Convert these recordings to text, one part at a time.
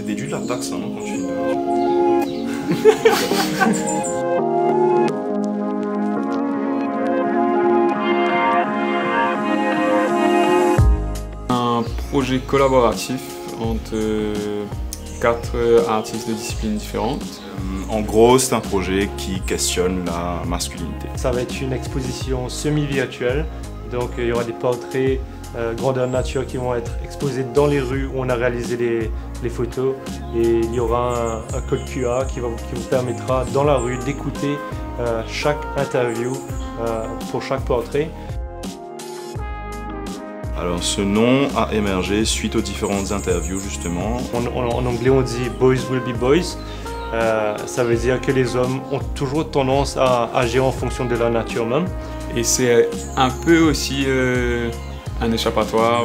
déduis de la taxe hein, quand tu fais Un projet collaboratif entre 4 artistes de disciplines différentes. En gros, c'est un projet qui questionne la masculinité. Ça va être une exposition semi-virtuelle, donc il y aura des portraits grandeur nature qui vont être exposés dans les rues où on a réalisé les photos, et il y aura un code QR qui vous permettra dans la rue d'écouter chaque interview pour chaque portrait. Alors ce nom a émergé suite aux différentes interviews justement. En anglais on dit « Boys will be boys ». Ça veut dire que les hommes ont toujours tendance à agir en fonction de la nature même. Et c'est un peu aussi un échappatoire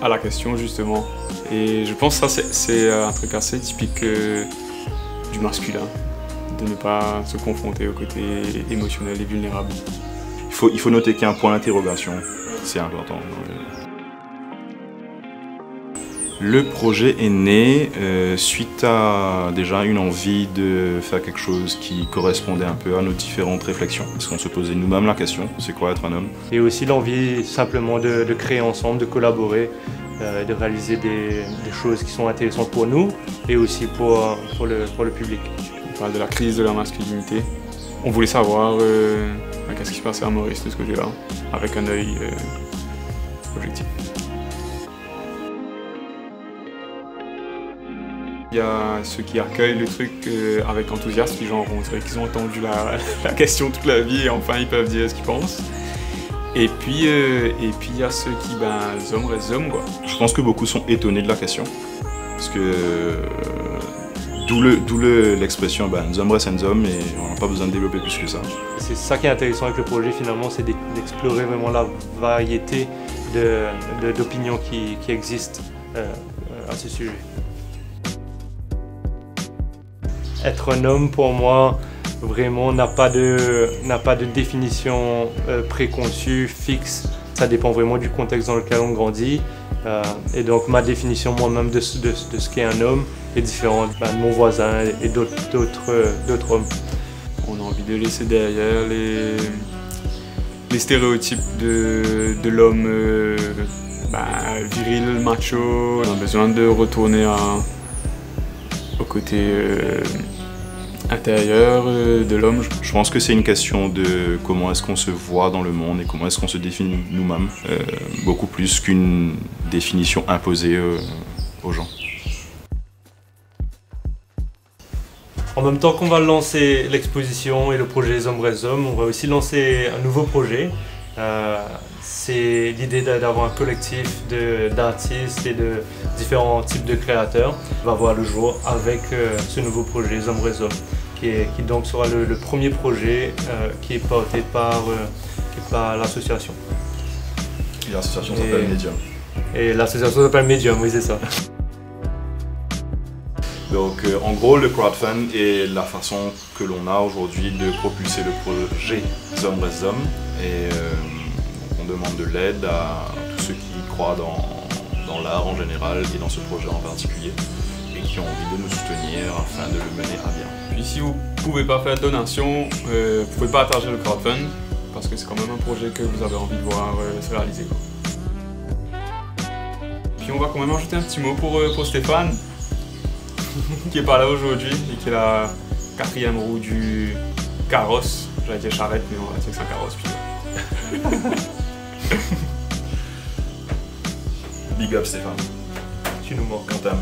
à la question justement. Et je pense que ça c'est un truc assez typique du masculin, de ne pas se confronter au côté émotionnel et vulnérable. Il faut noter qu'il y a un point d'interrogation, c'est important. Le projet est né suite à déjà une envie de faire quelque chose qui correspondait un peu à nos différentes réflexions. Parce qu'on se posait nous-mêmes la question, c'est quoi être un homme? Et aussi l'envie simplement de créer ensemble, de collaborer, de réaliser des choses qui sont intéressantes pour nous et aussi pour le public. On parle de la crise de la masculinité. On voulait savoir qu'est-ce qui se passait à Maurice de ce côté-là, avec un œil objectif. Il y a ceux qui accueillent le truc avec enthousiasme, qui genre, on dirait qu'ils ont entendu la question toute la vie et enfin ils peuvent dire ce qu'ils pensent. Et puis il y a ceux qui, hommes restent hommes quoi. Je pense que beaucoup sont étonnés de la question, parce que d'où l'expression nous hommes restent hommes et on n'a pas besoin de développer plus que ça. C'est ça qui est intéressant avec le projet finalement, c'est d'explorer vraiment la variété d'opinions qui existent à ce sujet. Être un homme, pour moi, vraiment n'a pas de définition préconçue, fixe. Ça dépend vraiment du contexte dans lequel on grandit. Et donc ma définition moi-même de ce qu'est un homme est différente de mon voisin et d'autres hommes. On a envie de laisser derrière les stéréotypes de l'homme viril, macho. On a besoin de retourner au côté intérieur de l'homme. Je pense que c'est une question de comment est-ce qu'on se voit dans le monde et comment est-ce qu'on se définit nous-mêmes, beaucoup plus qu'une définition imposée aux gens. En même temps qu'on va lancer l'exposition et le projet Les Hommes Restent Hommes, on va aussi lancer un nouveau projet. C'est l'idée d'avoir un collectif d'artistes et de différents types de créateurs qui va voir le jour avec ce nouveau projet Les Hommes Restent Hommes, qui donc sera le premier projet qui est porté par l'association. Et l'association s'appelle Medium. Et l'association s'appelle Medium, oui c'est ça. Donc en gros le crowdfund est la façon que l'on a aujourd'hui de propulser le projet Les Hommes Restent Hommes. Et on demande de l'aide à tous ceux qui croient dans l'art en général et dans ce projet en particulier et qui ont envie de nous soutenir afin de le mener à bien. Puis si vous ne pouvez pas faire de donation, vous ne pouvez pas partager le crowdfund parce que c'est quand même un projet que vous avez envie de voir se réaliser. Puis on va quand même ajouter un petit mot pour Stéphane qui est pas là aujourd'hui et qui est la 4e roue du carrosse. J'allais dire charrette mais on va dire que c'est un carrosse plutôt. Big up Stéphane. Tu nous manques. On t'aime.